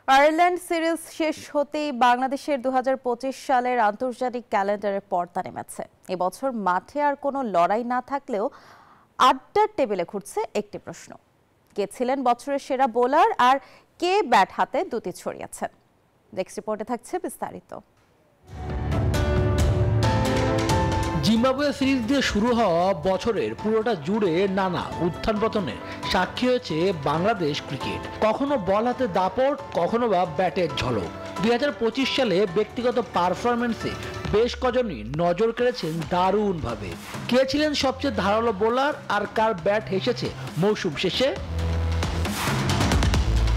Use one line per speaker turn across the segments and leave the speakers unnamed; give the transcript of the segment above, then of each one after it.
Ireland series শেষ হতেই বাংলাদেশের 2025 সালের আন্তর্জাতিক ক্যালেন্ডারের পর্দা নেমেছে। এবছর মাঠে আর কোনো লড়াই না থাকলেও আড্ডার টেবিলে ঘুরছে একটি প্রশ্ন: কে ছিলেন বছরের সেরা বোলার আর কে ব্যাট হাতে দুটি ছড়িয়েছেন? নেক্সট রিপোর্টে থাকছে বিস্তারিত।
জিম্বাবুয়ে সিরিজ দিয়ে শুরু হওয়া বছরের পুরোটা জুড়ে নানা উত্থান পতনের সাক্ষী হয়েছে বাংলাদেশ ক্রিকেট। কখনো বল হাতে দাপট, কখনো বা ব্যাটের ঝলক। 2025 সালে ব্যক্তিগত পারফরমেন্সে বেশ কজনই নজর কেড়েছেন দারুণভাবে। কে ছিলেন সবচেয়ে ধারালো বোলার আর কার ব্যাট হেসেছে মৌসুম শেষে?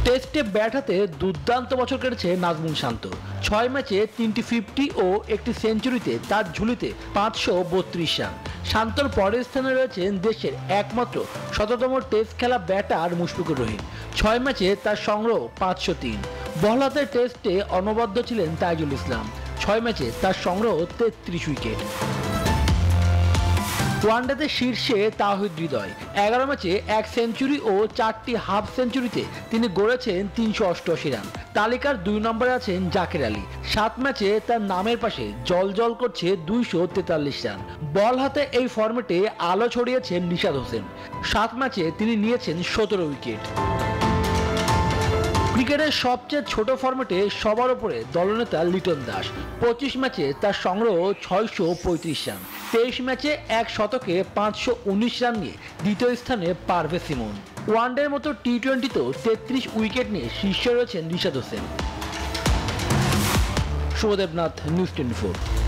টেস্টে ব্যাট হাতে দুর্দান্ত বছর কেটেছে নাজমুল শান্ত। 6 ম্যাচে 3টি 50 ও একটি সেঞ্চুরিতে তার ঝুলিতে 532 রান। শান্তর পরের স্থানে রয়েছেন দেশের একমাত্র শততম টেস্ট খেলা ব্যাটার মুশফিকুর রহিম। 6 ম্যাচে তার সংগ্রহ 503। বল হাতে টেস্টে অনবদ্য ছিলেন তাইজুল ইসলাম। 6 ম্যাচে তার সংগ্রহ 33 উইকেট। ওয়ানডেতে শীর্ষে তাওহিদ হৃদয়। 11 ম্যাচে 1 সেঞ্চুরি ও 4টি হাফ সেঞ্চুরিতে তিনি গড়েছেন 388 রান। তালিকার 2 নম্বরে আছেন জাকের আলী। 7 ম্যাচে তার নামের পাশে জল করছে 243 রান। বল হাতে এই ফরম্যাটে আলো ছড়িয়েছেন নিশাদ হোসেন। 7 ম্যাচে তিনি নিয়েছেন 17 উইকেট। ক্রিকেটের সবচেয়ে ছোট ফরম্যাটে সবার উপরে দলনেতা লিটন দাস। 25 ম্যাচে তার সংগ্রহ 635 রান। 23 ম্যাচে 1 শতকে 519 রান নিয়ে দ্বিতীয় স্থানে পারভেজ ইমন। ওয়ানডের মতো টি-20তেও 33 উইকেট নিয়ে শীর্ষে রয়েছেন নিশাদ হোসেন। শুভদেবনাথ, নিউজ 24।